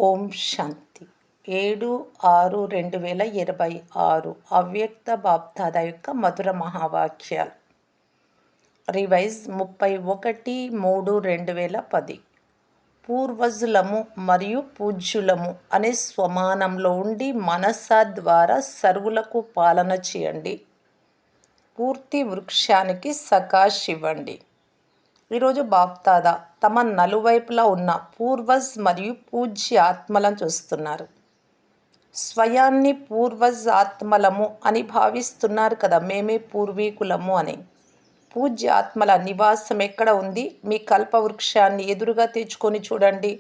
ఓం శాంతి 7/6/2026 అవ్యక్త బాప్దాదా యొక్క మధుర మహావాక్యాలు. రివైజ్ 31/3/2010. పూర్వజులము మరియు పూజ్యులము అనే స్వమానంలో ఉండి మనస ద్వారా సర్వులకు పాలన చేయండి. పూర్తి వృక్షానికి సకాష్ ఇవ్వండి. ఈరోజు బాప్దాదా తమ నలువైపులా ఉన్న పూర్వజ్ మరియు పూజ్య ఆత్మలను చూస్తున్నారు. స్వయాన్ని పూర్వజ్ ఆత్మలము అని భావిస్తున్నారు కదా, మేమే పూర్వీకులము అని. పూజ్య ఆత్మల నివాసం ఎక్కడ ఉంది? మీ కల్పవృక్షాన్ని ఎదురుగా తెచ్చుకొని చూడండి.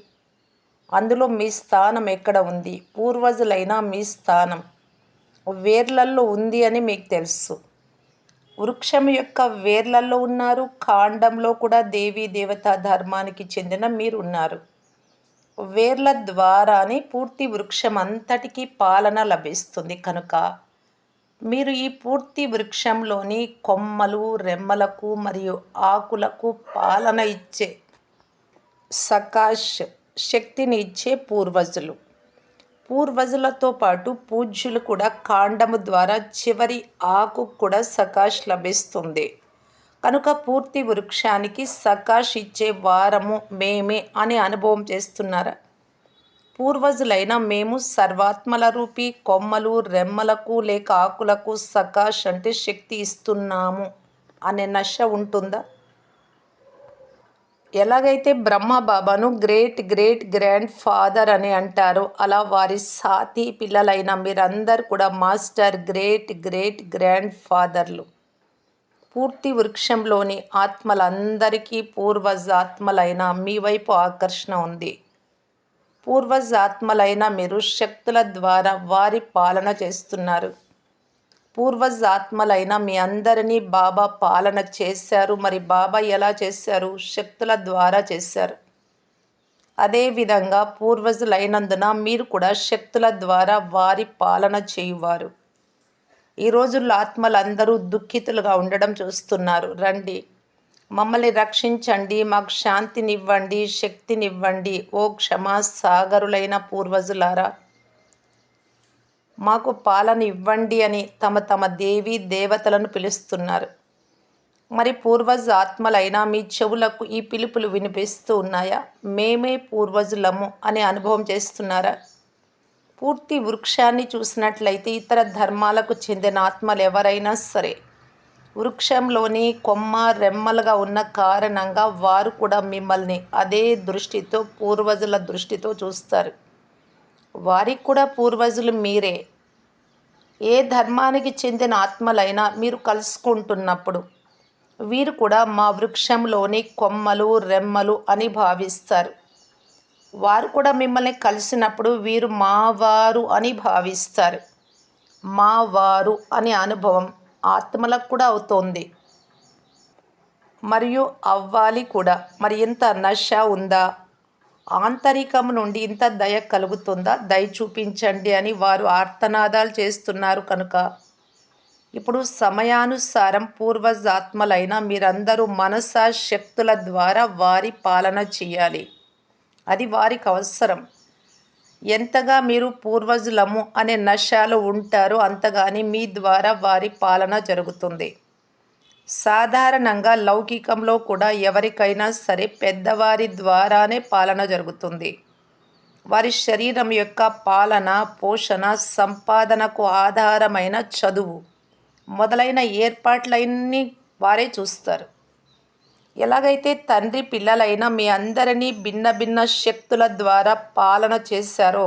అందులో మీ స్థానం ఎక్కడ ఉంది? పూర్వజులైన మీ స్థానం వేర్లల్లో ఉంది అని మీకు తెలుసు. వృక్షం యొక్క వేర్లలో ఉన్నారు, కాండంలో కూడా దేవీ దేవతా ధర్మానికి చెందిన మీరు ఉన్నారు. వేర్ల ద్వారానే పూర్తి వృక్షం అంతటికీ పాలన లభిస్తుంది. కనుక మీరు ఈ పూర్తి వృక్షంలోని కొమ్మలు, రెమ్మలకు మరియు ఆకులకు పాలన ఇచ్చే సకాష్ శక్తిని ఇచ్చే పూర్వజులు. పూర్వజులతో పాటు పూజ్యులు కూడా కాండము ద్వారా చివరి ఆకు కూడా సకాష్ లభిస్తుంది. కనుక పూర్తి వృక్షానికి సకాష్ ఇచ్చే వారము మేమే అని అనుభవం చేస్తున్నారా? పూర్వజులైన మేము సర్వాత్మల రూపీ కొమ్మలు, రెమ్మలకు లేక ఆకులకు సకాష్ అంటే శక్తి ఇస్తున్నాము అనే నశ ఉంటుందా? ఎలాగైతే బ్రహ్మ బాబాను గ్రేట్ గ్రేట్ గ్రాండ్ ఫాదర్ అని అంటారో, అలా వారి సాతి పిల్లలైన మీరందరూ కూడా మాస్టర్ గ్రేట్ గ్రేట్ గ్రాండ్ ఫాదర్లు. పూర్తి వృక్షంలోని ఆత్మలందరికీ పూర్వజ ఆత్మలైన మీ వైపు ఆకర్షణ ఉంది. పూర్వజ ఆత్మలైన మీరు శక్తుల ద్వారా వారి పాలన చేస్తున్నారు. పూర్వజ ఆత్మలైన మీ అందరినీ బాబా పాలన చేశారు. మరి బాబా ఎలా చేశారు? శక్తుల ద్వారా చేశారు. అదేవిధంగా పూర్వజులైనందున మీరు కూడా శక్తుల ద్వారా వారి పాలన చేయువారు. ఈ రోజుల్లో ఆత్మలందరూ దుఃఖితులుగా ఉండడం చూస్తున్నారు. రండి, మమ్మల్ని రక్షించండి, మాకు శాంతినివ్వండి, శక్తినివ్వండి. ఓ క్షమా సాగరులైన పూర్వజులారా, మాకు పాలన ఇవ్వండి అని తమ తమ దేవీ దేవతలను పిలుస్తున్నారు. మరి పూర్వజ ఆత్మలైన మీ చెవులకు ఈ పిలుపులు వినిపిస్తూ ఉన్నాయా? మేమే పూర్వజులము అనే అనుభవం చేస్తున్నారా? పూర్తి వృక్షాన్ని చూసినట్లయితే ఇతర ధర్మాలకు చెందిన ఆత్మలు ఎవరైనా సరే వృక్షంలోని కొమ్మ, రెమ్మలుగా ఉన్న కారణంగా వారు కూడా మిమ్మల్ని అదే దృష్టితో, పూర్వజుల దృష్టితో చూస్తారు. వారికి కూడా పూర్వజులు మీరే. ఏ ధర్మానికి చెందిన ఆత్మలైనా మీరు కలుసుకుంటున్నప్పుడు వీరు కూడా మా వృక్షంలోని కొమ్మలు, రెమ్మలు అని భావిస్తారు. వారు కూడా మిమ్మల్ని కలిసినప్పుడు వీరు మా వారు అని భావిస్తారు. మా వారు అనే అనుభవం ఆత్మలకు కూడా అవుతోంది మరియు అవ్వాలి కూడా. మరి ఇంత నశ ఉందా? ఆంతరికం నుండి ఇంత దయ కలుగుతుందా? దయ చూపించండి అని వారు ఆర్తనాదాలు చేస్తున్నారు. కనుక ఇప్పుడు సమయానుసారం పూర్వజాత్మలైన మీరందరూ మనసా శక్తుల ద్వారా వారి పాలన చేయాలి. అది వారికి అవసరం. ఎంతగా మీరు పూర్వజులము అనే నశలో ఉంటారో అంతగాని మీ ద్వారా వారి పాలన జరుగుతుంది. సాధారణంగా లౌకికంలో కూడా ఎవరికైనా సరే పెద్దవారి ద్వారానే పాలన జరుగుతుంది. వారి శరీరం యొక్క పాలన, పోషణ, సంపాదనకు ఆధారమైన చదువు మొదలైన ఏర్పాట్లన్నీ వారే చూస్తారు. ఎలాగైతే తండ్రి పిల్లలైన మీ అందరినీ భిన్న భిన్న శక్తుల ద్వారా పాలన చేశారో,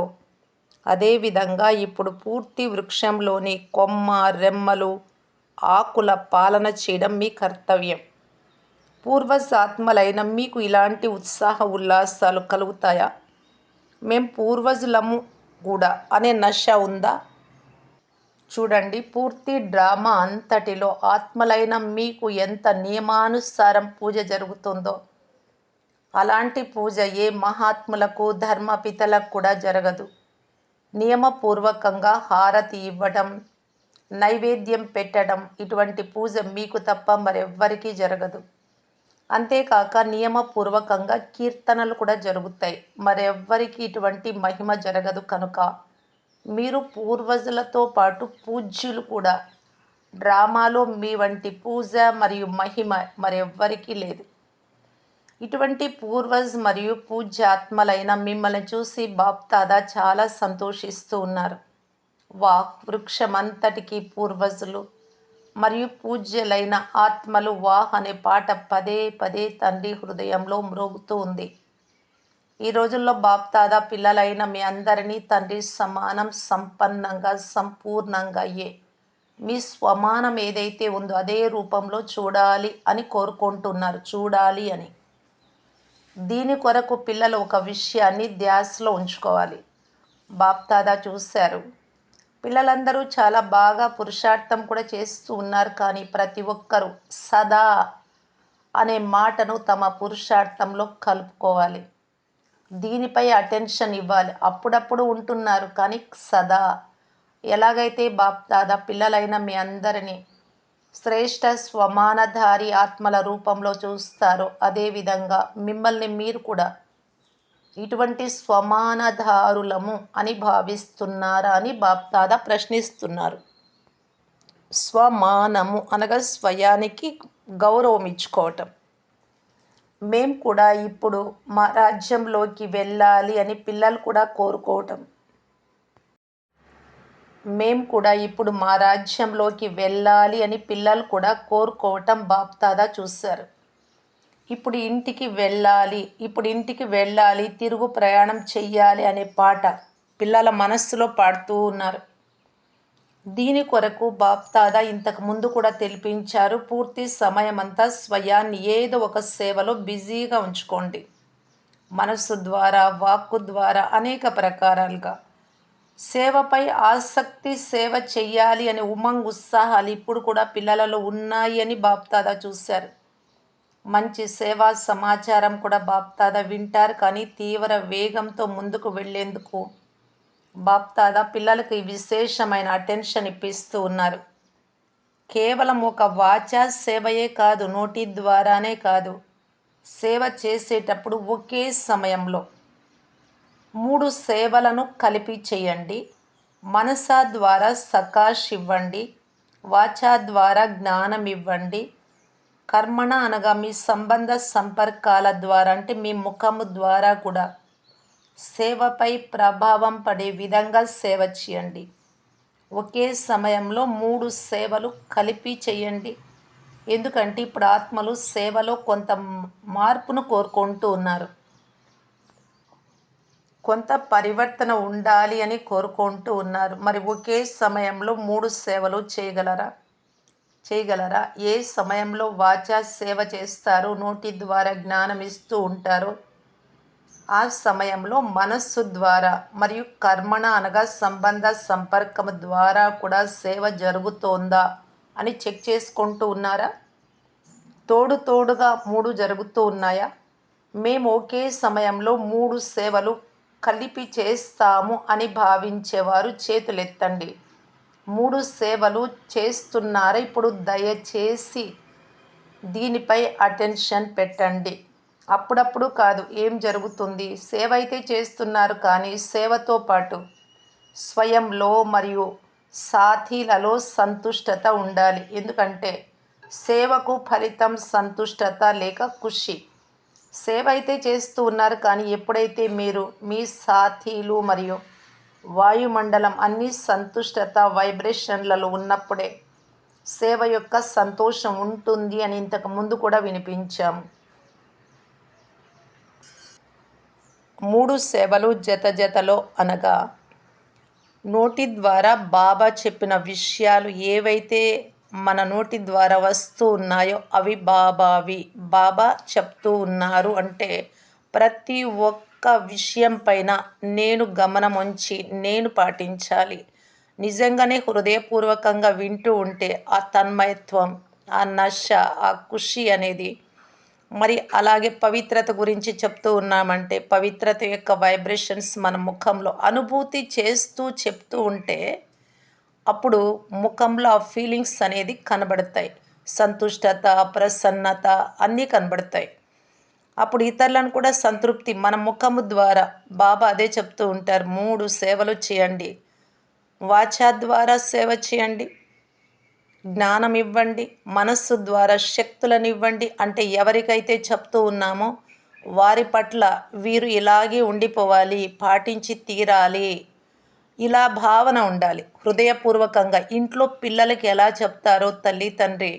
అదేవిధంగా ఇప్పుడు పూర్తి వృక్షంలోని కొమ్మ, రెమ్మలు, ఆకుల పాలన చేయడం మీ కర్తవ్యం. పూర్వజాత్మలైన మీకు ఇలాంటి ఉత్సాహ ఉల్లాసాలు కలుగుతాయా? మేం పూర్వజులము కూడా అనే నశ ఉందా? చూడండి, పూర్తి డ్రామా అంతటిలో ఆత్మలైన మీకు ఎంత నియమానుసారం పూజ జరుగుతుందో అలాంటి పూజ ఏ మహాత్ములకు, ధర్మపితలకు కూడా జరగదు. నియమపూర్వకంగా హారతి ఇవ్వడం, నైవేద్యం పెట్టడం, ఇటువంటి పూజ మీకు తప్ప మరెవ్వరికీ జరగదు. అంతేకాక నియమపూర్వకంగా కీర్తనలు కూడా జరుగుతాయి. మరెవ్వరికి ఇటువంటి మహిమ జరగదు కనుక మీరు పూర్వజులతో పాటు పూజ్యులు కూడా. డ్రామాలో మీ వంటి పూజ మరియు మహిమ మరెవ్వరికీ లేదు. ఇటువంటి పూర్వజ్ మరియు పూజ్యాత్మలైన మిమ్మల్ని చూసి బాప్దాదా చాలా సంతోషిస్తూ ఉన్నారు. వాహ్! వృక్షమంతటికీ పూర్వజులు మరియు పూజ్యులైన ఆత్మలు వాహ్ అనే పాట పదే పదే తండ్రి హృదయంలో మ్రోగుతూ ఉంది. ఈ రోజుల్లో బాప్దాదా పిల్లలైన మీ అందరినీ తండ్రి సమానం, సంపన్నంగా, సంపూర్ణంగా మీ స్వమానం ఏదైతే ఉందో అదే రూపంలో చూడాలి అని కోరుకుంటున్నారు. చూడాలి అని. దీని కొరకు పిల్లలు ఒక విషయాన్ని ధ్యాసలో ఉంచుకోవాలి. బాప్దాదా చూశారు, పిల్లలందరూ చాలా బాగా పురుషార్థం కూడా చేస్తూ ఉన్నారు. కానీ ప్రతి ఒక్కరూ సదా అనే మాటను తమ పురుషార్థంలో కలుపుకోవాలి. దీనిపై అటెన్షన్ ఇవ్వాలి. అప్పుడప్పుడు ఉంటున్నారు కానీ సదా. ఎలాగైతే బాప్దాదా పిల్లలైన మీ అందరినీ శ్రేష్ఠ స్వమానధారి ఆత్మల రూపంలో చూస్తారో అదేవిధంగా మిమ్మల్ని మీరు కూడా ఇటువంటి స్వమానధారులము అని భావిస్తున్నారా అని బాప్దాదా ప్రశ్నిస్తున్నారు. స్వమానము అనగా స్వయానికి గౌరవం ఇచ్చుకోవటం. మేం కూడా ఇప్పుడు మా రాజ్యంలోకి వెళ్ళాలి అని పిల్లలు కూడా కోరుకోవటం. మేం కూడా ఇప్పుడు మా రాజ్యంలోకి వెళ్ళాలి అని పిల్లలు కూడా కోరుకోవటం బాప్దాదా చూశారు. ఇప్పుడు ఇంటికి వెళ్ళాలి, తిరుగు ప్రయాణం చెయ్యాలి అనే పాట పిల్లల మనస్సులో పాడుతూ ఉన్నారు. దీని కొరకు బాప్దాదా ఇంతకు ముందు కూడా తెలిపించారు. పూర్తి సమయమంతా స్వయాన్ని ఏదో ఒక సేవలో బిజీగా ఉంచుకోండి. మనస్సు ద్వారా, వాక్కు ద్వారా అనేక ప్రకారాలుగా సేవపై ఆసక్తి, సేవ చెయ్యాలి అనే ఉమంగ్ ఉత్సాహాలు ఇప్పుడు కూడా పిల్లలలో ఉన్నాయి అని బాప్దాదా చూశారు. మంచి సేవా సమాచారం కూడా బాప్దాదా వింటారు. కానీ తీవ్ర వేగంతో ముందుకు వెళ్లేందుకు బాప్దాదా పిల్లలకి విశేషమైన అటెన్షన్ ఇప్పిస్తూ ఉన్నారు. కేవలం ఒక వాచా సేవయే కాదు, నోటి ద్వారానే కాదు, సేవ చేసేటప్పుడు ఒకే సమయంలో 3 సేవలను కలిపి చేయండి. మనసా ద్వారా సకాష్ ఇవ్వండి, వాచా ద్వారా జ్ఞానం ఇవ్వండి, కర్మణ అనగా మీ సంబంధ సంపర్కాల ద్వారా అంటే మీ ముఖము ద్వారా కూడా సేవపై ప్రభావం పడే విధంగా సేవ చేయండి. ఒకే సమయంలో 3 సేవలు కలిపి చేయండి. ఎందుకంటే ఇప్పుడు ఆత్మలు సేవలో కొంత మార్పును కోరుకుంటూ ఉన్నారు. కొంత పరివర్తన ఉండాలి అని కోరుకుంటూ ఉన్నారు. మరి ఒకే సమయంలో 3 సేవలు చేయగలరా? ఏ సమయంలో వాచా సేవ చేస్తారో, నోటి ద్వారా జ్ఞానం ఇస్తూ ఉంటారో ఆ సమయంలో మనస్సు ద్వారా మరియు కర్మణ అనగా సంబంధ సంపర్కము ద్వారా కూడా సేవ జరుగుతోందా అని చెక్ చేసుకుంటూ ఉన్నారా? తోడుగా 3 జరుగుతూ ఉన్నాయా? మేము ఒకే సమయంలో 3 సేవలు కలిపి చేస్తాము అని భావించేవారు చేతులెత్తండి. 3 సేవలు చేస్తున్నారా? ఇప్పుడు దయచేసి దీనిపై అటెన్షన్ పెట్టండి. అప్పుడప్పుడు కాదు. ఏం జరుగుతుంది? సేవ అయితే చేస్తున్నారు కానీ సేవతో పాటు స్వయంలో మరియు సాథీలలో సంతుష్టత ఉండాలి. ఎందుకంటే సేవకు ఫలితం సంతుష్టత లేక ఖుషి. సేవ అయితే చేస్తూ ఉన్నారు కానీ ఎప్పుడైతే మీరు మీ సాథీలు మరియు వాయుమండలం అన్ని సంతుష్టత వైబ్రేషన్లలో ఉన్నప్పుడే సేవ యొక్క సంతోషం ఉంటుంది అని ఇంతకు ముందు కూడా వినిపించాము. 3 సేవలు జతలో అనగా నోటి ద్వారా బాబా చెప్పిన విషయాలు ఏవైతే మన నోటి ద్వారా వస్తూ ఉన్నాయో అవి బాబావి. బాబా చెప్తూ ఉన్నారు అంటే ప్రతి ఒక్క విషయం పైన నేను గమనం ఉంచి నేను పాటించాలి. నిజంగానే హృదయపూర్వకంగా వింటూ ఉంటే ఆ తన్మయత్వం, ఆ నశ, ఆ ఖుషి అనేది మరి అలాగే పవిత్రత గురించి చెప్తూ ఉన్నామంటే పవిత్రత యొక్క వైబ్రేషన్స్ మన ముఖంలో అనుభూతి చేస్తూ చెప్తూ ఉంటే అప్పుడు ముఖంలో ఆ ఫీలింగ్స్ అనేది కనబడతాయి. సంతుష్టత, ప్రసన్నత అన్నీ కనబడతాయి. అప్పుడు ఇతరులను కూడా సంతృప్తి మన ముఖము ద్వారా బాబా అదే చెప్తూ ఉంటారు. 3 సేవలు చేయండి. వాచా ద్వారా సేవ చేయండి, జ్ఞానం ఇవ్వండి, మనస్సు ద్వారా శక్తులను ఇవ్వండి. అంటే ఎవరికైతే చెప్తూ ఉన్నామో వారి పట్ల వీరు ఇలాగే ఉండిపోవాలి, పాటించి తీరాలి, ఇలా భావన ఉండాలి. హృదయపూర్వకంగా ఇంట్లో పిల్లలకి ఎలా చెప్తారో తల్లి తండ్రి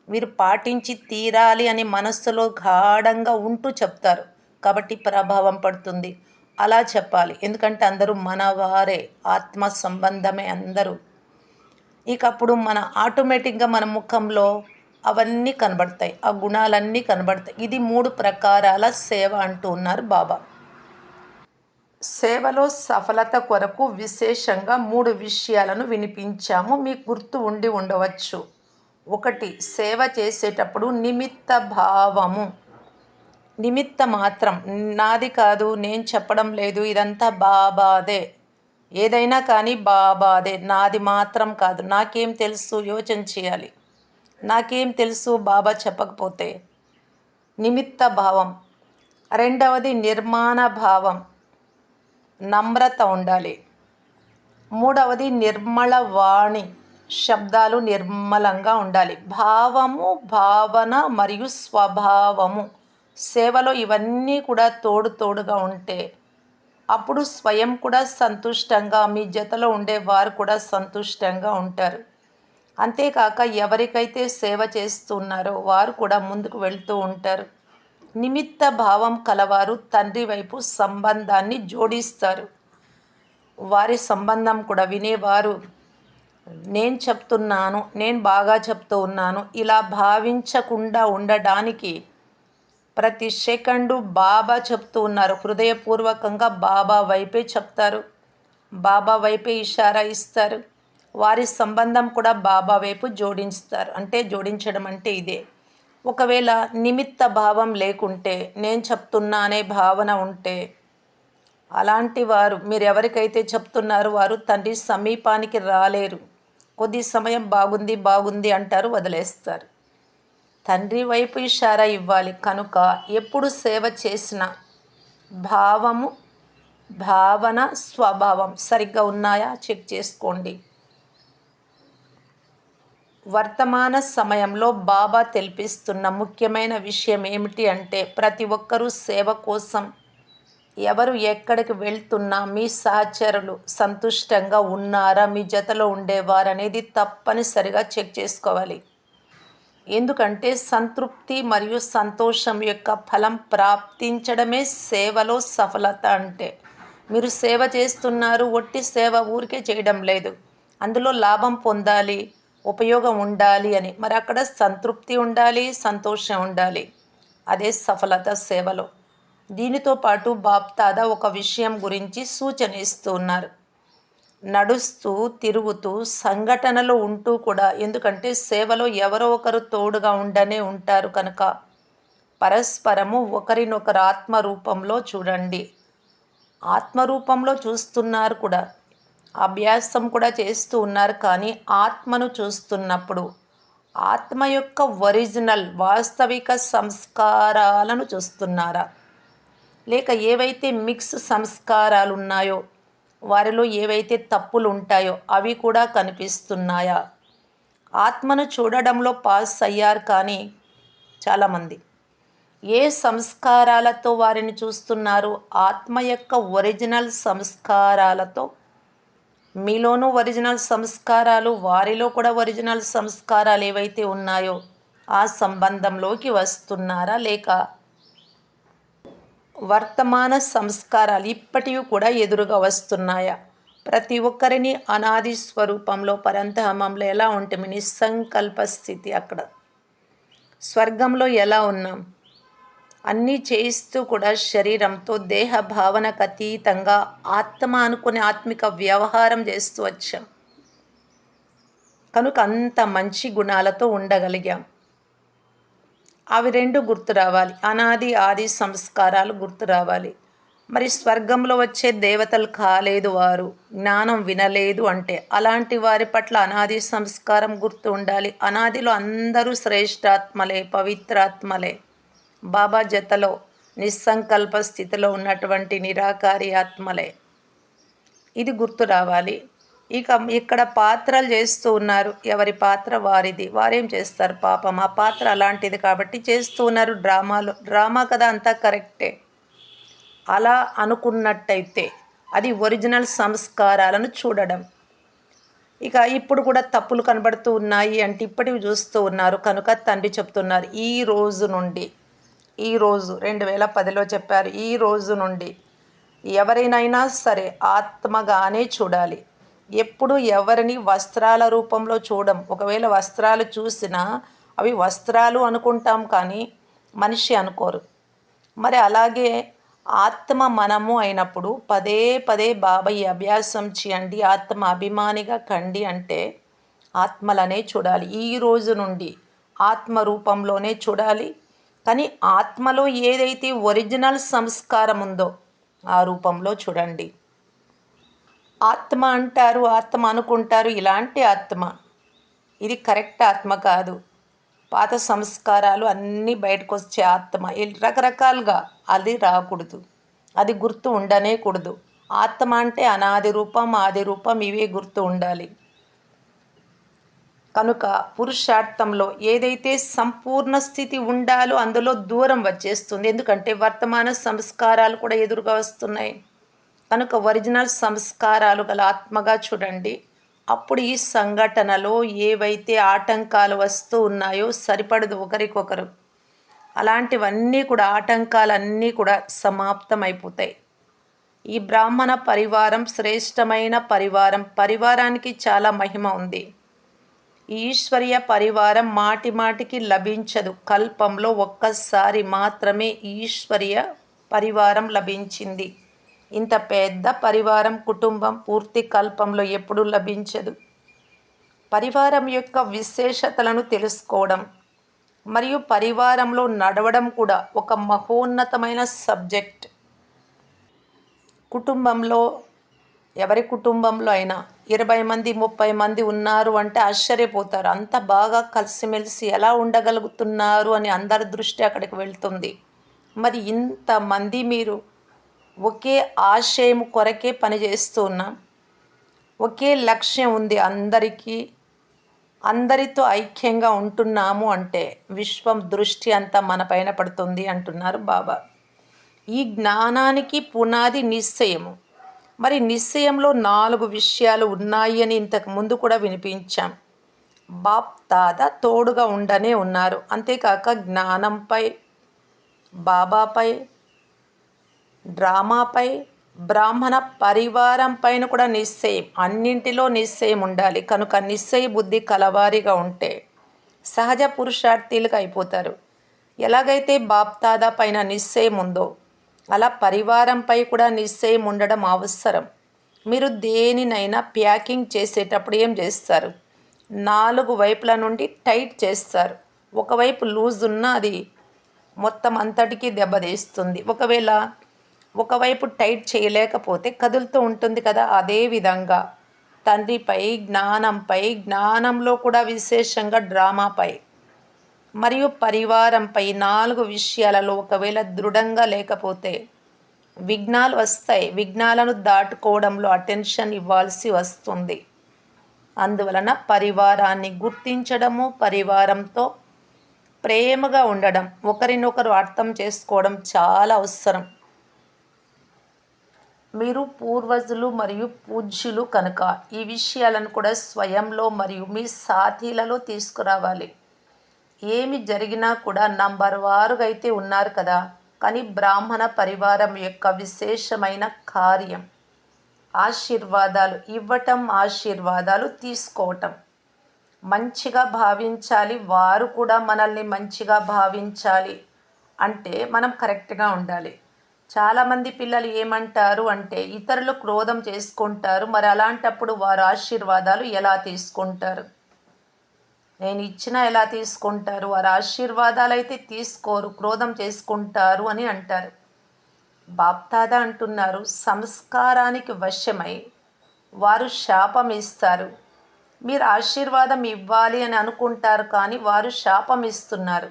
వీరు పాటించి తీరాలి అని మనస్సులో గాఢంగా ఉంటూ చెప్తారు. కాబట్టి ప్రభావం పడుతుంది. అలా చెప్పాలి. ఎందుకంటే అందరూ మనవారే, ఆత్మ సంబంధమే అందరూ. ఇక అప్పుడు మన ఆటోమేటిక్గా మన ముఖంలో అవన్నీ కనబడతాయి, ఆ గుణాలన్నీ కనబడతాయి. ఇది 3 ప్రకారాల సేవ అంటూ ఉన్నారు బాబా. సేవలో సఫలత కొరకు విశేషంగా 3 విషయాలను వినిపించాము. మీకు గుర్తు ఉండి ఉండవచ్చు. 1, సేవ చేసేటప్పుడు నిమిత్త భావము. నిమిత్త మాత్రం, నాది కాదు, నేను చెప్పడం లేదు, ఇదంతా బాబాదే. ఏదైనా కానీ బాబాదే, నాది మాత్రం కాదు. నాకేం తెలుసు, యోచన చేయాలి. నాకేం తెలుసు బాబా చెప్పకపోతే. నిమిత్త భావం. 2వది నిర్మాణ భావం, నమ్రత ఉండాలి. 3వది నిర్మల వాణి, శబ్దాలు నిర్మలంగా ఉండాలి. భావము, భావన మరియు స్వభావము. సేవలో ఇవన్నీ కూడా తోడుగా ఉంటే అప్పుడు స్వయం కూడా సంతుష్టంగా, మీ జతలో ఉండేవారు కూడా సంతుష్టంగా ఉంటారు. అంతేకాక ఎవరికైతే సేవ చేస్తున్నారో వారు కూడా ముందుకు వెళ్తూ ఉంటారు. నిమిత్త భావం కలవారు తండ్రి వైపు సంబంధాన్ని జోడిస్తారు. వారి సంబంధం కూడా వినేవారు నేను చెప్తున్నాను, నేను బాగా చెప్తూ ఉన్నాను, ఇలా భావించకుండా ఉండడానికి ప్రతి సెకండు బాబా చెప్తూ ఉన్నారు. హృదయపూర్వకంగా బాబా వైపే చెప్తారు, బాబా వైపే ఇషారా ఇస్తారు. వారి సంబంధం కూడా బాబా వైపు జోడిస్తారు. అంటే జోడించడం అంటే ఇదే. ఒకవేళ నిమిత్త భావం లేకుంటే, నేను చెప్తున్నా అనే భావన ఉంటే, అలాంటి వారు మీరు ఎవరికైతే చెప్తున్నారో వారు తండ్రి సమీపానికి రాలేరు. కొద్ది సమయం బాగుంది బాగుంది అంటారు, వదిలేస్తారు. తండ్రి వైపు ఇషారా ఇవ్వాలి. కనుక ఎప్పుడు సేవ చేసిన భావము, భావన, స్వభావం సరిగ్గా ఉన్నాయా చెక్ చేసుకోండి. వర్తమాన సమయంలో బాబా తెలిపిస్తున్న ముఖ్యమైన విషయం ఏమిటి అంటే, ప్రతి ఒక్కరూ సేవ కోసం ఎవరు ఎక్కడికి వెళ్తున్నా మీ సహచరులు సంతుష్టంగా ఉన్నారా, మీ జతలో ఉండేవారనేది తప్పనిసరిగా చెక్ చేసుకోవాలి. ఎందుకంటే సంతృప్తి మరియు సంతోషం యొక్క ఫలం ప్రాప్తించడమే సేవలో సఫలత. అంటే మీరు సేవ చేస్తున్నారు, ఒట్టి సేవ ఊరికే చేయడం లేదు, అందులో లాభం పొందాలి, ఉపయోగం ఉండాలి అని. మరి అక్కడ సంతృప్తి ఉండాలి, సంతోషం ఉండాలి. అదే సఫలత సేవలో. దీనితో పాటు బాప్దాదా ఒక విషయం గురించి సూచన ఇస్తూ ఉన్నారు. నడుస్తూ, తిరుగుతూ, సంఘటనలో ఉంటూ కూడా, ఎందుకంటే సేవలో ఎవరో ఒకరు తోడుగా ఉండనే ఉంటారు కనుక పరస్పరము ఒకరినొకరు ఆత్మరూపంలో చూడండి. ఆత్మరూపంలో చూస్తున్నారు కూడా, అభ్యాసం కూడా చేస్తూ ఉన్నారు. కానీ ఆత్మను చూస్తున్నప్పుడు ఆత్మ యొక్క ఒరిజినల్ వాస్తవిక సంస్కారాలను చూస్తున్నారా, లేక ఏవైతే మిక్స్ సంస్కారాలు ఉన్నాయో, వారిలో ఏవైతే తప్పులు ఉంటాయో అవి కూడా కనిపిస్తున్నాయా? ఆత్మను చూడడంలో పాస్ అయ్యారు కానీ చాలామంది ఏ సంస్కారాలతో వారిని చూస్తున్నారు? ఆత్మ యొక్క ఒరిజినల్ సంస్కారాలతో. మీలోనూ ఒరిజినల్ సంస్కారాలు, వారిలో కూడా ఒరిజినల్ సంస్కారాలు ఏవైతే ఉన్నాయో ఆ సంబంధంలోకి వస్తున్నారా, లేక వర్తమాన సంస్కారాలు ఇప్పటివి కూడా ఎదురుగా వస్తున్నాయా? ప్రతి ఒక్కరిని అనాది స్వరూపంలో పరంధామంలో ఎలా ఉంటాం, నిస్సంకల్ప స్థితి. అక్కడ స్వర్గంలో ఎలా ఉన్నాం, అన్నీ చేయిస్తూ కూడా శరీరంతో దేహ భావనకు అతీతంగా ఆత్మ అనుకునే ఆత్మిక వ్యవహారం చేస్తూ వచ్చాం. కనుక అంత మంచి గుణాలతో ఉండగలిగాం. అవి 2 గుర్తు రావాలి. అనాది ఆది సంస్కారాలు గుర్తు రావాలి. మరి స్వర్గంలో వచ్చే దేవతలు కాలేదు వారు, జ్ఞానం వినలేదు అంటే అలాంటి వారి పట్ల అనాది సంస్కారం గుర్తు ఉండాలి. అనాదిలో అందరూ శ్రేష్ఠాత్మలే, పవిత్రాత్మలే. బాబా జతలో నిస్సంకల్ప స్థితిలో ఉన్నటువంటి నిరాకారి ఆత్మలే. ఇది గుర్తు రావాలి. ఇక ఇక్కడ పాత్రలు చేస్తూ ఉన్నారు. ఎవరి పాత్ర వారిది. వారేం చేస్తారు పాపం, ఆ పాత్ర అలాంటిది కాబట్టి చేస్తూ ఉన్నారు డ్రామాలో. డ్రామా కదా, అంతా కరెక్టే. అలా అనుకున్నట్టయితే అది ఒరిజినల్ సంస్కారాలను చూడడం. ఇక ఇప్పుడు కూడా తప్పులు కనబడుతూ ఉన్నాయి అంటే ఇప్పటివి చూస్తూ ఉన్నారు కనుక తండ్రి చెప్తున్నారు, ఈ రోజు నుండి, ఈరోజు 2010లో చెప్పారు, ఈ రోజు నుండి ఎవరినైనా సరే ఆత్మగానే చూడాలి. ఎప్పుడు ఎవరిని వస్త్రాల రూపంలో చూడం. ఒకవేళ వస్త్రాలు చూసినా అవి వస్త్రాలు అనుకుంటాం కానీ మనిషి అనుకోరు. మరి అలాగే ఆత్మ మనము అయినప్పుడు పదే పదే బాబా ఈ అభ్యాసం చేయండి, ఆత్మ అభిమానిగా కండి అంటే ఆత్మలనే చూడాలి. ఈ రోజు నుండి ఆత్మ రూపంలోనే చూడాలి. కానీ ఆత్మలో ఏదైతే ఒరిజినల్ సంస్కారం ఉందో ఆ రూపంలో చూడండి. ఆత్మ అంటారు, ఆత్మ అనుకుంటారు, ఇలాంటి ఆత్మ ఇది కరెక్ట్ ఆత్మ కాదు. పాత సంస్కారాలు అన్నీ బయటకు వచ్చే ఆత్మ రకరకాలుగా అది రాకూడదు, అది గుర్తు ఉండనే కూడదు. ఆత్మ అంటే అనాది రూపం, ఆది రూపం ఇవే గుర్తు ఉండాలి. కనుక పురుషార్థంలో ఏదైతే సంపూర్ణ స్థితి ఉండాలో అందులో దూరం వచ్చేస్తుంది. ఎందుకంటే వర్తమాన సంస్కారాలు కూడా ఎదురుగా వస్తున్నాయి. కనుక ఒరిజినల్ సంస్కారాలు గల ఆత్మగా చూడండి. అప్పుడు ఈ సంఘటనలో ఏవైతే ఆటంకాలు వస్తూ ఉన్నాయో సరిపడదు ఒకరికొకరు. అలాంటివన్నీ కూడా ఆటంకాలన్నీ కూడా సమాప్తమైపోతాయి. ఈ బ్రాహ్మణ పరివారం శ్రేష్టమైన పరివారం. పరివారానికి చాలా మహిమ ఉంది. ఈశ్వరీయ పరివారం మాటి మాటికి లభించదు. కల్పంలో ఒక్కసారి మాత్రమే ఈశ్వరీయ పరివారం లభించింది. ఇంత పెద్ద పరివారం, కుటుంబం పూర్తి కల్పంలో ఎప్పుడూ లభించదు. పరివారం యొక్క విశేషతలను తెలుసుకోవడం మరియు పరివారంలో నడవడం కూడా ఒక మహోన్నతమైన సబ్జెక్ట్. కుటుంబంలో ఎవరి కుటుంబంలో అయినా 20 మంది 30 మంది ఉన్నారు అంటే ఆశ్చర్యపోతారు. అంత బాగా కలిసిమెలిసి ఎలా ఉండగలుగుతున్నారు అని అందరి దృష్టి అక్కడికి వెళ్తుంది. మరి ఇంతమంది మీరు ఒకే ఆశయం కొరకే పనిచేస్తూ ఉన్నాం. ఒకే లక్ష్యం ఉంది అందరికీ. అందరితో ఐక్యంగా ఉంటున్నాము అంటే విశ్వం దృష్టి అంతా మన పైన పడుతుంది అంటున్నారు బాబా. ఈ జ్ఞానానికి పునాది నిశ్చయము. మరి నిశ్చయంలో 4 విషయాలు ఉన్నాయి అని ఇంతకు ముందు కూడా వినిపించాం. బాప్ దాదా తోడుగా ఉండనే ఉన్నారు. అంతేకాక జ్ఞానంపై, బాబాపై, డ్రామాపై, బ్రాహ్మణ పరివారం పైన కూడా నిశ్చయం. అన్నింటిలో నిశ్చయం ఉండాలి. కనుక నిశ్చయ బుద్ధి కలవారిగా ఉంటే సహజ పురుషార్థులుగా అయిపోతారు. ఎలాగైతే బాప్ దాదా పైన నిశ్చయం ఉందో అలా పరివారంపై కూడా నిశ్చయం ఉండడం అవసరం. మీరు దేనినైనా ప్యాకింగ్ చేసేటప్పుడు ఏం చేస్తారు? 4 వైపుల నుండి టైట్ చేస్తారు. ఒకవైపు లూజ్ ఉన్నా అది మొత్తం అంతటికీ దెబ్బతీస్తుంది. ఒకవైపు టైట్ చేయలేకపోతే కదులుతూ ఉంటుంది కదా. అదేవిధంగా తండ్రిపై, జ్ఞానంపై, జ్ఞానంలో కూడా విశేషంగా డ్రామాపై మరియు పరివారంపై 4 విషయాలలో ఒకవేళ దృఢంగా లేకపోతే విఘ్నాలు వస్తాయి. విఘ్నాలను దాటుకోవడంలో అటెన్షన్ ఇవ్వాల్సి వస్తుంది. అందువలన పరివారాన్ని గుర్తించడము, పరివారంతో ప్రేమగా ఉండడం, ఒకరినొకరు అర్థం చేసుకోవడం చాలా అవసరం. మీరు పూర్వజులు మరియు పూజ్యులు కనుక ఈ విషయాలను కూడా స్వయంలో మరియు మీ సాథీలలో తీసుకురావాలి. ఏమి జరిగినా కూడా నంబర్ వారుగా అయితే ఉన్నారు కదా. కానీ బ్రాహ్మణ పరివారం యొక్క విశేషమైన కార్యం ఆశీర్వాదాలు ఇవ్వటం, ఆశీర్వాదాలు తీసుకోవటం. మంచిగా భావించాలి, వారు కూడా మనల్ని మంచిగా భావించాలి అంటే మనం కరెక్ట్గా ఉండాలి. చాలామంది పిల్లలు ఏమంటారు అంటే ఇతరులు క్రోధం చేసుకుంటారు. మరి అలాంటప్పుడు వారు ఆశీర్వాదాలు ఎలా తీసుకుంటారు? నేను ఇచ్చినా ఎలా తీసుకుంటారు? వారు ఆశీర్వాదాలు అయితే తీసుకోరు, క్రోధం చేసుకుంటారు అని అంటారు. బాప్తాద అంటున్నారు, సంస్కారానికి వశమై వారు శాపం ఇస్తారు. మీరు ఆశీర్వాదం ఇవ్వాలి అని అనుకుంటారు, కానీ వారు శాపం ఇస్తున్నారు.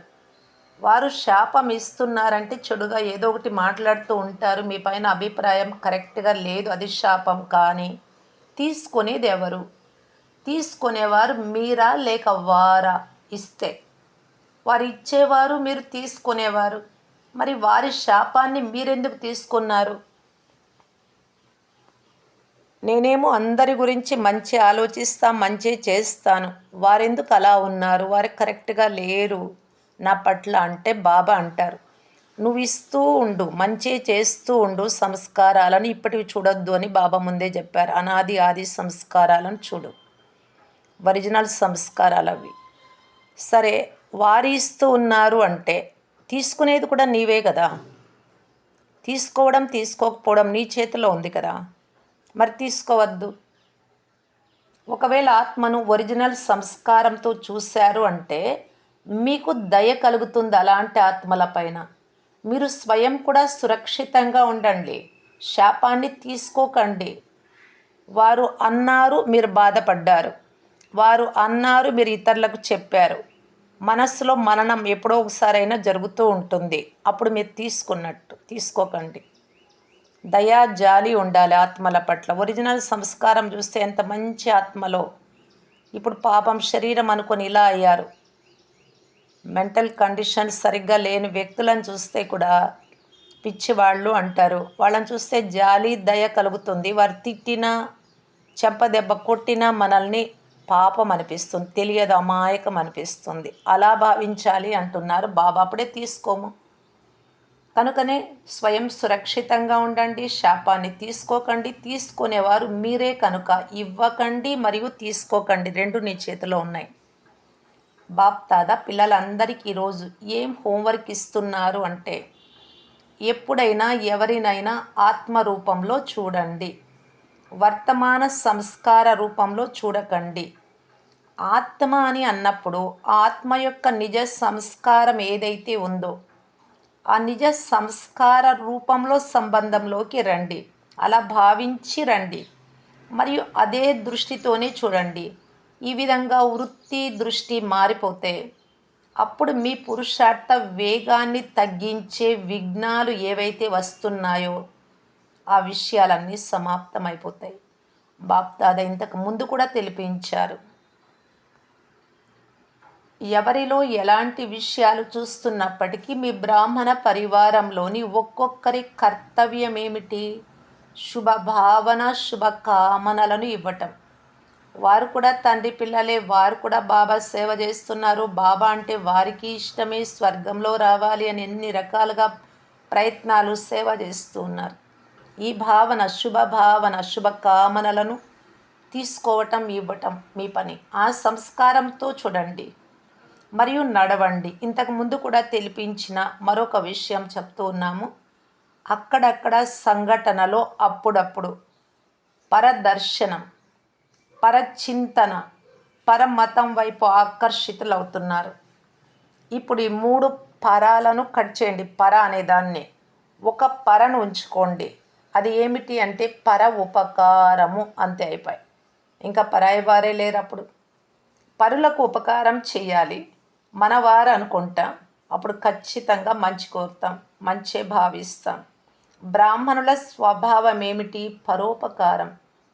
వారు శాపం ఇస్తున్నారంటే చెడుగా ఏదో ఒకటి మాట్లాడుతూ ఉంటారు. మీ పైన అభిప్రాయం కరెక్ట్గా లేదు, అది శాపం. కానీ తీసుకునేది ఎవరు? తీసుకునేవారు మీరా లేక వారా? ఇస్తే వారు ఇచ్చేవారు, మీరు తీసుకునేవారు. మరి వారి శాపాన్ని మీరెందుకు తీసుకున్నారు? నేనేమో అందరి గురించి మంచి ఆలోచిస్తా, మంచి చేస్తాను. వారెందుకు అలా ఉన్నారు? వారు కరెక్ట్గా లేరు నా పట్ల అంటే బాబా అంటారు, నువ్వు ఇస్తూ ఉండు, మంచి చేస్తూ ఉండు, సంస్కారాలను ఇప్పటివి చూడొద్దు అని బాబా ముందే చెప్పారు. అనాది ఆది సంస్కారాలను చూడు, ఒరిజినల్ సంస్కారాలు అవి. సరే, వారు ఇస్తూ ఉన్నారు అంటే తీసుకునేది కూడా నీవే కదా. తీసుకోవడం తీసుకోకపోవడం నీ చేతిలో ఉంది కదా. మరి తీసుకోవద్దు. ఒకవేళ ఆత్మను ఒరిజినల్ సంస్కారంతో చూశారు అంటే మీకు దయ కలుగుతుంది అలాంటి ఆత్మల పైన. మీరు స్వయం కూడా సురక్షితంగా ఉండండి, శాపాన్ని తీసుకోకండి. వారు అన్నారు, మీరు బాధపడ్డారు. వారు అన్నారు, మీరు ఇతరులకు చెప్పారు. మనస్సులో మననం ఎప్పుడో ఒకసారైనా జరుగుతూ ఉంటుంది. అప్పుడు మీరు తీసుకున్నట్టు తీసుకోకండి. దయా జాలి ఉండాలి ఆత్మల పట్ల. ఒరిజినల్ సంస్కారం చూస్తే ఎంత మంచి ఆత్మలో. ఇప్పుడు పాపం శరీరం అనుకొని ఇలా అయ్యారు. మెంటల్ కండిషన్ సరిగ్గా లేని వ్యక్తులను చూస్తే కూడా పిచ్చివాళ్ళు అంటారు. వాళ్ళని చూస్తే జాలి దయ కలుగుతుంది. వారు తిట్టినా చెంపదెబ్బ కొట్టినా మనల్ని పాపం అనిపిస్తుంది, తెలియదు, అమాయకం అనిపిస్తుంది. అలా భావించాలి అంటున్నారు బాబా. అప్పుడే తీసుకోము. కనుకనే స్వయం సురక్షితంగా ఉండండి, శాపాన్ని తీసుకోకండి. తీసుకునేవారు మీరే కనుక ఇవ్వకండి మరియు తీసుకోకండి, రెండు నీ చేతిలో ఉన్నాయి. బాప్ దాదా పిల్లలందరికీ ఈరోజు ఏం హోంవర్క్ ఇస్తున్నారు అంటే, ఎప్పుడైనా ఎవరినైనా ఆత్మ రూపంలో చూడండి, వర్తమాన సంస్కార రూపంలో చూడకండి. ఆత్మ అని అన్నప్పుడు ఆత్మ యొక్క నిజ సంస్కారం ఏదైతే ఉందో ఆ నిజ సంస్కార రూపంలో సంబంధంలోకి రండి. అలా భావించి రండి మరియు అదే దృష్టితోనే చూడండి. ఈ విధంగా వృత్తి దృష్టి మారిపోతే అప్పుడు మీ పురుషార్థ వేగాన్ని తగ్గించే విఘ్నాలు ఏవైతే వస్తున్నాయో ఆ విషయాలన్నీ సమాప్తమైపోతాయి. బాప్దాదా ఇంతకు ముందు కూడా తెలిపించారు, ఎవరిలో ఎలాంటి విషయాలు చూస్తున్నప్పటికీ మీ బ్రాహ్మణ పరివారంలోని ఒక్కొక్కరి కర్తవ్యం ఏమిటి? శుభభావన శుభకామనలను ఇవ్వటం. వారు కూడా తండ్రి పిల్లలే, వారు కూడా బాబా సేవ చేస్తున్నారు. బాబా అంటే వారికి ఇష్టమే, స్వర్గంలో రావాలి అని ఎన్ని రకాలుగా ప్రయత్నాలు సేవ చేస్తూ ఉన్నారు. ఈ భావన శుభభావన శుభకామనలను తీసుకోవటం ఇవ్వటం మీ పని. ఆ సంస్కారంతో చూడండి మరియు నడవండి. ఇంతకు ముందు కూడా తెలిపించిన మరొక విషయం చెప్తూ ఉన్నాము. అక్కడక్కడ సంఘటనలో అప్పుడప్పుడు పరదర్శనం, పరచింతన, పరమతం వైపు ఆకర్షితులవుతున్నారు. ఇప్పుడు ఈ 3 పరాలను కట్ చేయండి. పర అనే దాన్ని ఒక పరను ఉంచుకోండి. అది ఏమిటి అంటే పర ఉపకారము, అంతే, అయిపోయి. ఇంకా పరాయి వారే లేరు. అప్పుడు పరులకు ఉపకారం చేయాలి, మనవారు అనుకుంటాం. అప్పుడు ఖచ్చితంగా మంచి కోరుతాం, మంచే భావిస్తాం. బ్రాహ్మణుల స్వభావం ఏమిటి? పరోపకారం.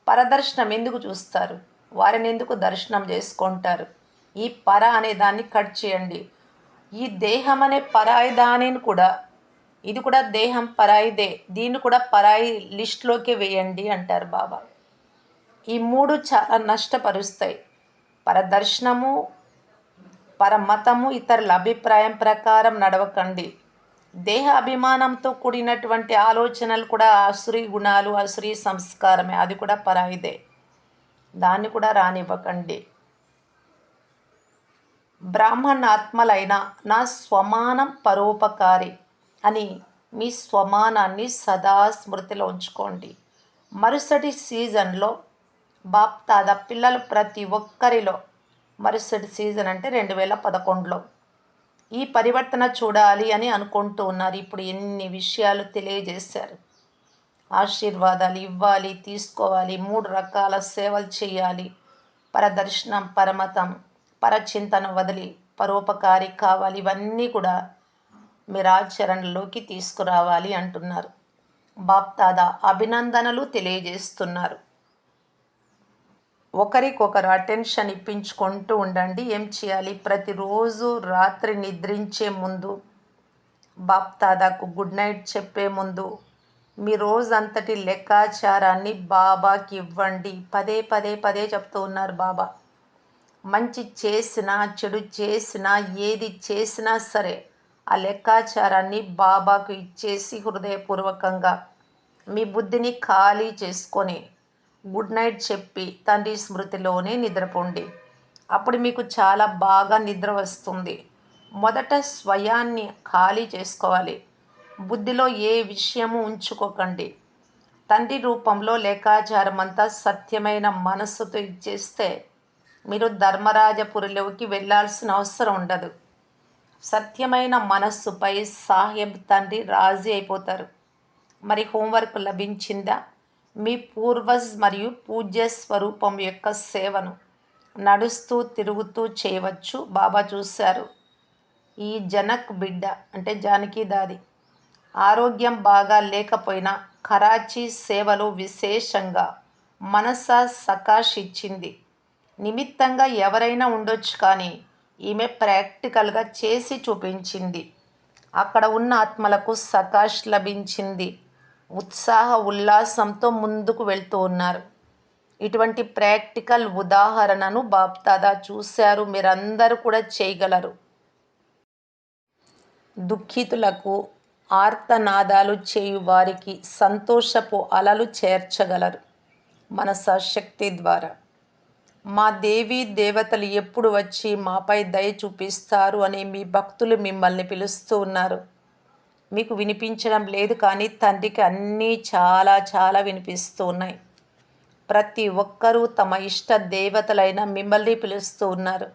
పరదర్శనం ఎందుకు చూస్తారు? వారిని ఎందుకు దర్శనం చేసుకుంటారు? ఈ పర అనే దాన్ని కట్ చేయండి. ఈ దేహం అనే పరాయి దానిని కూడా, ఇది కూడా దేహం పరాయిదే, దీన్ని కూడా పరాయి లిస్టులోకి వేయండి అంటారు బాబా. ఈ 3 చాలా నష్టపరుస్తాయి. పరదర్శనము, పరమతము, ఇతరుల అభిప్రాయం ప్రకారం నడవకండి. దేహ అభిమానంతో కూడినటువంటి ఆలోచనలు కూడా ఆసురీ గుణాలు, ఆసురీ సంస్కారమే, అది కూడా పరాయిదే, దాన్ని కూడా రానివ్వకండి. బ్రాహ్మణాత్మలైన నా స్వమానం పరోపకారి అని మీ స్వమానాన్ని సదా స్మృతిలో ఉంచుకోండి. మరుసటి సీజన్లో బాప్దాదా పిల్లలు ప్రతి ఒక్కరిలో, మరుసటి సీజన్ అంటే 2011లో ఈ పరివర్తన చూడాలి అని అనుకుంటూ ఉన్నారు. ఇప్పుడు ఎన్ని విషయాలు తెలియజేశారు. ఆశీర్వాదాలు ఇవ్వాలి, తీసుకోవాలి, 3 రకాల సేవలు చేయాలి, పరదర్శనం, పరమతం, పరచింతన వదిలి పరోపకారి కావాలి. ఇవన్నీ కూడా మీరు ఆచరణలోకి తీసుకురావాలి అంటున్నారు. బాప్దాదా అభినందనలు తెలియజేస్తున్నారు. ఒకరికొకరు అటెన్షన్ ఇప్పించుకుంటూ ఉండండి. ఏం చేయాలి? ప్రతిరోజు రాత్రి నిద్రించే ముందు బాప్దాదాకు గుడ్ నైట్ చెప్పే ముందు మీ రోజంతటి లెక్కాచారాన్ని బాబాకి ఇవ్వండి. పదే పదే పదే చెప్తూ ఉన్నారు బాబా. మంచి చేసినా చెడు చేసినా ఏది చేసినా సరే ఆ లెక్కాచారాన్ని బాబాకు ఇచ్చేసి హృదయపూర్వకంగా మీ బుద్ధిని ఖాళీ చేసుకొని గుడ్ నైట్ చెప్పి తండ్రి స్మృతిలోనే నిద్రపోండి. అప్పుడు మీకు చాలా బాగా నిద్ర వస్తుంది. మొదట స్వయాన్ని ఖాళీ చేసుకోవాలి. బుద్ధిలో ఏ విషయము ఉంచుకోకండి. తండ్రి రూపంలో లెక్కాచారం అంతా సత్యమైన మనస్సుతో ఇచ్చేస్తే మీరు ధర్మరాజపురిలోకి వెళ్ళాల్సిన అవసరం ఉండదు. సత్యమైన మనస్సుపై సాహెబ్ తండ్రి రాజీ అయిపోతారు. మరి హోంవర్క్ లభించిందా? మీ పూర్వజ్ మరియు పూజ్య స్వరూపం యొక్క సేవను నడుస్తూ తిరుగుతూ చేయవచ్చు. బాబా చూశారు. ఈ జనక్ బిడ్డ అంటే జానకి దాది ఆరోగ్యం బాగా లేకపోయినా కరాచీ సేవలో విశేషంగా మనసా సకాష్ ఇచ్చింది. నిమిత్తంగా ఎవరైనా ఉండొచ్చు, కానీ ఈమె ప్రాక్టికల్గా చేసి చూపించింది. అక్కడ ఉన్న ఆత్మలకు సకాష్ లభించింది. ఉత్సాహ ఉల్లాసంతో ముందుకు వెళ్తూ ఉన్నారు. ఇటువంటి ప్రాక్టికల్ ఉదాహరణను బాప్దాదా చూశారు. మీరందరూ కూడా చేయగలరు. దుఃఖితులకు ఆర్తనాదాలు చేయు వారికి సంతోషపు అలలు చేర్చగలరు మనసాశక్తి ద్వారా. మా దేవీ దేవతలు ఎప్పుడు వచ్చి మాపై దయ చూపిస్తారు అని మీ భక్తులు మిమ్మల్ని పిలుస్తూ ఉన్నారు. మీకు వినిపించడం లేదు, కానీ తండ్రికి అన్నీ చాలా చాలా వినిపిస్తూ ఉన్నాయి. ప్రతి ఒక్కరూ తమ ఇష్ట దేవతలైన మిమ్మల్ని పిలుస్తూ ఉన్నారు.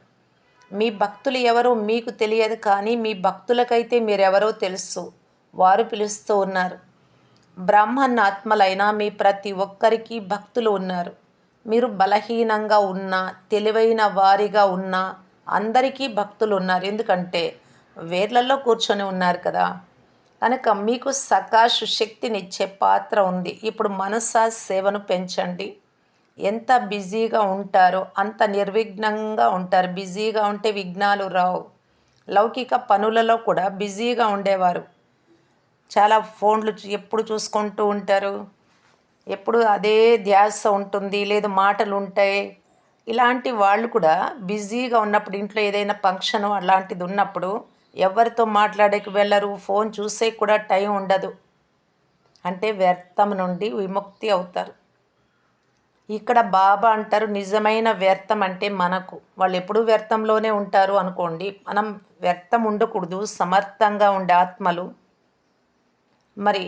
మీ భక్తులు ఎవరో మీకు తెలియదు, కానీ మీ భక్తులకైతే మీరెవరో తెలుసు. వారు పిలుస్తూ ఉన్నారు. బ్రాహ్మణాత్మలైన మీ ప్రతి ఒక్కరికి భక్తులు ఉన్నారు. మీరు బలహీనంగా ఉన్నా, తెలివైన వారిగా ఉన్నా అందరికీ భక్తులు ఉన్నారు. ఎందుకంటే వేర్లలో కూర్చొని ఉన్నారు కదా. కనుక మీకు సకాషు శక్తినిచ్చే పాత్ర ఉంది. ఇప్పుడు మనసా సేవను పెంచండి. ఎంత బిజీగా ఉంటారో అంత నిర్విఘ్నంగా ఉంటారు. బిజీగా ఉంటే విఘ్నాలు రావు. లౌకిక పనులలో కూడా బిజీగా ఉండేవారు. చాలా ఫోన్లు ఎప్పుడు చూసుకుంటూ ఉంటారు. ఎప్పుడు అదే ధ్యాస ఉంటుంది, లేదు మాటలు ఉంటాయి. ఇలాంటి వాళ్ళు కూడా బిజీగా ఉన్నప్పుడు, ఇంట్లో ఏదైనా ఫంక్షన్ అలాంటిది ఉన్నప్పుడు ఎవరితో మాట్లాడేకి వెళ్ళరు. ఫోన్ చూసే కూడా టైం ఉండదు. అంటే వ్యర్థం నుండి విముక్తి అవుతారు. ఇక్కడ బాబా అంటారు, నిజమైన వ్యర్థం అంటే మనకు. వాళ్ళు ఎప్పుడూ వ్యర్థంలోనే ఉంటారు అనుకోండి. మనం వ్యర్థం ఉండకూడదు. సమర్థంగా ఉండే ఆత్మలు మరి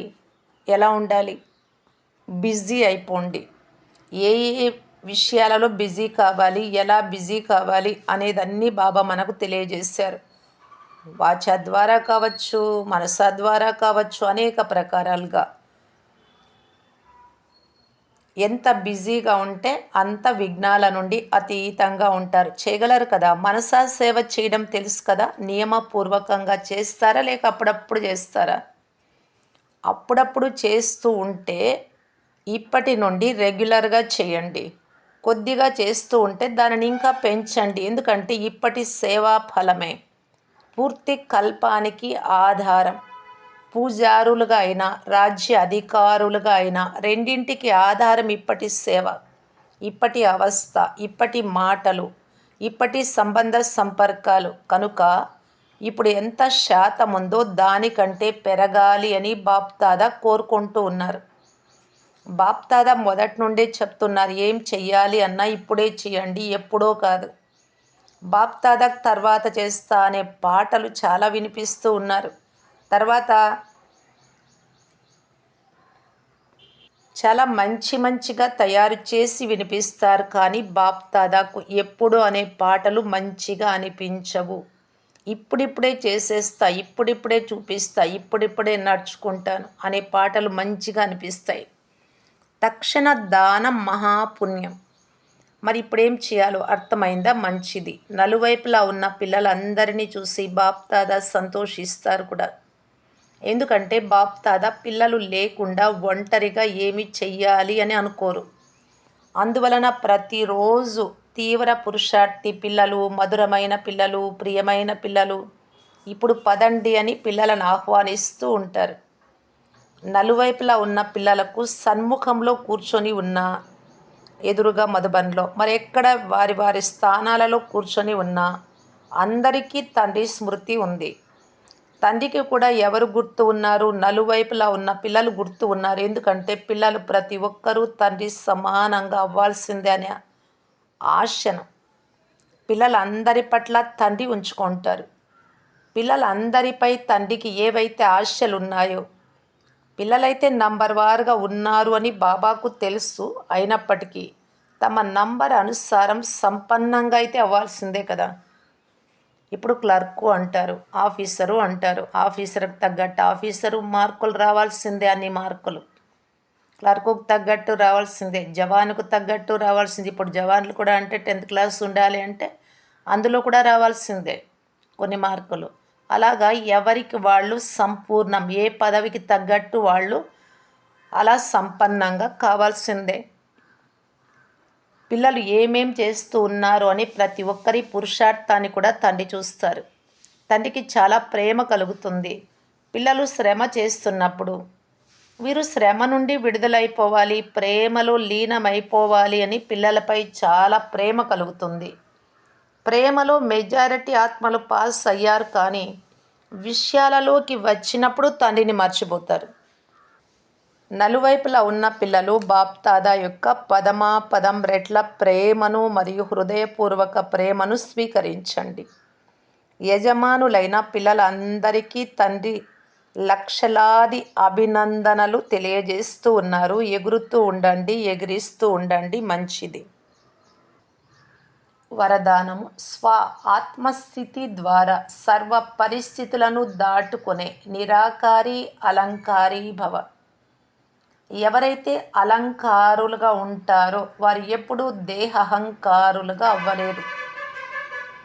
ఎలా ఉండాలి? బిజీ అయిపోండి. ఏ ఏ విషయాలలో బిజీ కావాలి, ఎలా బిజీ కావాలి అనేదన్నీ బాబా మనకు తెలియజేశారు. వాచ ద్వారా కావచ్చు, మనస ద్వారా కావచ్చు, అనేక ప్రకారాలుగా. ఎంత బిజీగా ఉంటే అంత విఘ్నాల నుండి అతీతంగా ఉంటారు. చేయగలరు కదా. మనసా సేవ చేయడం తెలుసు కదా. నియమపూర్వకంగా చేస్తారా, లేక అప్పుడప్పుడు చేస్తారా? అప్పుడప్పుడు చేస్తూ ఉంటే ఇప్పటి నుండి రెగ్యులర్గా చేయండి. కొద్దిగా చేస్తూ ఉంటే దానిని ఇంకా పెంచండి. ఎందుకంటే ఇప్పటి సేవా ఫలమే పూర్తి కల్పానికి ఆధారం. పూజారులుగా అయినా, రాజ్య అధికారులుగా అయినా రెండింటికి ఆధారం ఇప్పటి సేవ, ఇప్పటి అవస్థ, ఇప్పటి మాటలు, ఇప్పటి సంబంధ సంపర్కాలు. కనుక ఇప్పుడు ఎంత శాతం ఉందో దానికంటే పెరగాలి అని బాప్దాదా కోరుకుంటూ ఉన్నారు. బాప్దాదా మొదటి నుండే చెప్తున్నారు, ఏం చెయ్యాలి అన్నా ఇప్పుడే చేయండి, ఎప్పుడో కాదు. బాప్దాదా తర్వాత చేస్తా అనే పాటలు చాలా వినిపిస్తూ ఉన్నారు. తర్వాత చాలా మంచి మంచిగా తయారు చేసి వినిపిస్తారు, కానీ బాప్దాదాకు ఎప్పుడు అనే పాటలు మంచిగా అనిపించవు. ఇప్పుడిప్పుడే చేసేస్తా, ఇప్పుడిప్పుడే చూపిస్తా, ఇప్పుడిప్పుడే నడుచుకుంటాను అనే పాటలు మంచిగా అనిపిస్తాయి. తక్షణ దానం మహాపుణ్యం. మరి ఇప్పుడేం చేయాలో అర్థమైందా? మంచిది. నలువైపులా ఉన్న పిల్లలందరినీ చూసి బాప్దాదా సంతోషిస్తారు కూడా. ఎందుకంటే బాప్దాదా పిల్లలు లేకుండా ఒంటరిగా ఏమి చెయ్యాలి అని అనుకోరు. అందువలన ప్రతిరోజు తీవ్ర పురుషార్థి పిల్లలు, మధురమైన పిల్లలు, ప్రియమైన పిల్లలు, ఇప్పుడు పదండి అని పిల్లలను ఆహ్వానిస్తూ ఉంటారు. నలువైపులా ఉన్న పిల్లలకు సన్ముఖంలో కూర్చొని ఉన్న ఎదురుగా మధుబన్లో మరెక్కడ వారి వారి స్థానాలలో కూర్చొని ఉన్నా అందరికీ తండ్రి స్మృతి ఉంది. తండ్రికి కూడా ఎవరు గుర్తు ఉన్నారు? నలువైపులా ఉన్న పిల్లలు గుర్తు ఉన్నారు. ఎందుకంటే పిల్లలు ప్రతి ఒక్కరూ తండ్రి సమానంగా అవ్వాల్సిందే అనే ఆశను పిల్లలందరి పట్ల తండ్రి ఉంచుకుంటారు. పిల్లలందరిపై తండ్రికి ఏవైతే ఆశలు ఉన్నాయో, పిల్లలైతే నంబర్ వారుగా ఉన్నారు అని బాబాకు తెలుసు. అయినప్పటికీ తమ నంబర్ అనుసారం సంపన్నంగా అయితే అవ్వాల్సిందే కదా. ఇప్పుడు క్లర్కు అంటారు, ఆఫీసరు అంటారు. ఆఫీసర్కి తగ్గట్టు ఆఫీసరు మార్కులు రావాల్సిందే, అన్ని మార్కులు. క్లర్కుకు తగ్గట్టు రావాల్సిందే, జవానుకు తగ్గట్టు రావాల్సింది. ఇప్పుడు జవాన్లు కూడా అంటే 10th క్లాస్ ఉండాలి అంటే అందులో కూడా రావాల్సిందే కొన్ని మార్కులు. అలాగా ఎవరికి వాళ్ళు సంపూర్ణం, ఏ పదవికి తగ్గట్టు వాళ్ళు అలా సంపన్నంగా కావాల్సిందే. పిల్లలు ఏమేం చేస్తూ ఉన్నారు అని ప్రతి ఒక్కరి పురుషార్థాన్ని కూడా తండ్రి చూస్తారు. తండ్రికి చాలా ప్రేమ కలుగుతుంది. పిల్లలు శ్రమ చేస్తున్నప్పుడు వీరు శ్రమ నుండి విడుదలైపోవాలి, ప్రేమలో లీనమైపోవాలి అని పిల్లలపై చాలా ప్రేమ కలుగుతుంది. ప్రేమలో మెజారిటీ ఆత్మలు పాస్ అయ్యారు, కానీ విషయాలలోకి వచ్చినప్పుడు తండ్రిని మర్చిపోతారు. నలువైపులా ఉన్న పిల్లలు బాప్దాదా యొక్క పదమాపదం రెట్ల ప్రేమను మరియు హృదయపూర్వక ప్రేమను స్వీకరించండి. యజమానులైన పిల్లలందరికీ తండ్రి లక్షలాది అభినందనలు తెలియజేస్తూ ఉన్నారు. ఎగురుతూ ఉండండి, ఎగిరిస్తూ ఉండండి, మంచిది. వరదానము: స్వ ఆత్మస్థితి ద్వారా సర్వ పరిస్థితులను దాటుకునే నిరాకారి అలంకారీ భవ. ఎవరైతే అలంకారులుగా ఉంటారో వారు ఎప్పుడూ దేహహంకారులుగా అవ్వలేరు.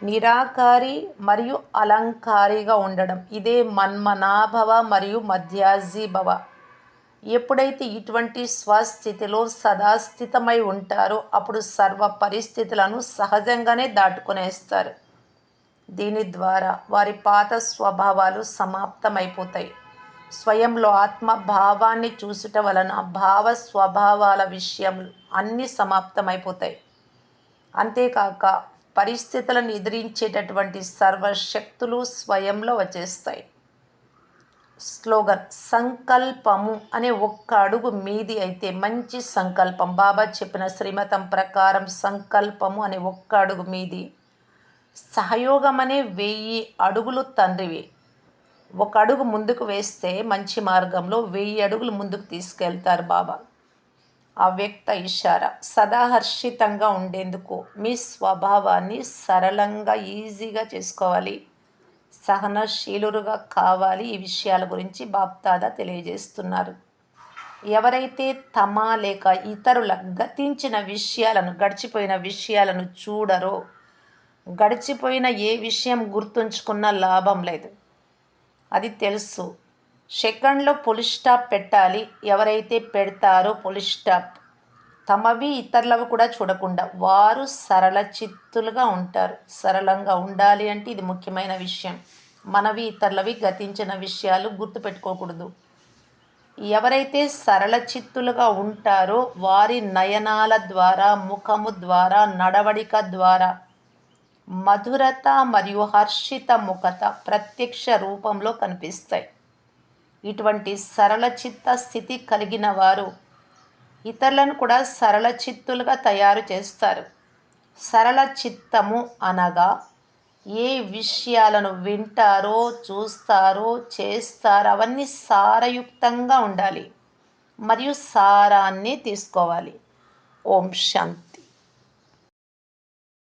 నిరాకారి మరియు అలంకారిగా ఉండడం, ఇదే మన్మనాభవ మరియు మధ్యాజీభవ. ఎప్పుడైతే ఇటువంటి స్వస్థితిలో సదాస్థితమై ఉంటారో అప్పుడు సర్వ పరిస్థితులను సహజంగానే దాటుకునేస్తారు. దీని ద్వారా వారి పాత స్వభావాలు సమాప్తమైపోతాయి. స్వయంలో ఆత్మభావాన్ని చూసుట వలన భావ స్వభావాల విషయములు అన్నీ సమాప్తమైపోతాయి. అంతేకాక పరిస్థితులను ఎదిరించేటటువంటి సర్వశక్తులు స్వయంలో వచ్చేస్తాయి. స్లోగన్: సంకల్పము అనే ఒక్క అడుగు మీది అయితే మంచి సంకల్పం. బాబా చెప్పిన శ్రీమతం ప్రకారం సంకల్పము అనే ఒక్క అడుగు మీది. సహయోగం అనే 1000 అడుగులు తండ్రివి. ఒక అడుగు ముందుకు వేస్తే మంచి మార్గంలో 1000 అడుగులు ముందుకు తీసుకెళ్తారు బాబా. అవ్యక్త ఇషారా: సదా హర్షితంగా ఉండేందుకు మీ స్వభావాన్ని సరళంగా ఈజీగా చేసుకోవాలి, సహనశీలురుగా కావాలి. ఈ విషయాల గురించి బాప్దాదా తెలియజేస్తున్నారు. ఎవరైతే తమ లేక ఇతరుల గతించిన విషయాలను, గడిచిపోయిన విషయాలను చూడరో, గడిచిపోయిన ఏ విషయం గుర్తుంచుకున్నా లాభం లేదు. అది తెలుసు. సెకండ్లో ఫుల్ స్టాప్ పెట్టాలి. ఎవరైతే పెడతారో ఫుల్ స్టాప్, తమవి ఇతరులవి కూడా చూడకుండా వారు సరళ చిత్తులుగా ఉంటారు. సరళంగా ఉండాలి అంటే ఇది ముఖ్యమైన విషయం. మనవి ఇతరులవి గతించిన విషయాలు గుర్తుపెట్టుకోకూడదు. ఎవరైతే సరళ చిత్తులుగా ఉంటారో వారి నయనాల ద్వారా, ముఖము ద్వారా, నడవడిక ద్వారా మధురత మరియు హర్షిత ముఖత ప్రత్యక్ష రూపంలో కనిపిస్తాయి. ఇటువంటి సరళ చిత్త స్థితి కలిగిన వారు ఇతరులను కూడా సరళ చిత్తులుగా తయారు చేస్తారు. సరళ చిత్తము అనగా ఏ విషయాలను వింటారో, చూస్తారో, చేస్తారో అవన్నీ సారయుక్తంగా ఉండాలి మరియు సారాన్ని తీసుకోవాలి. ఓం శాంతి.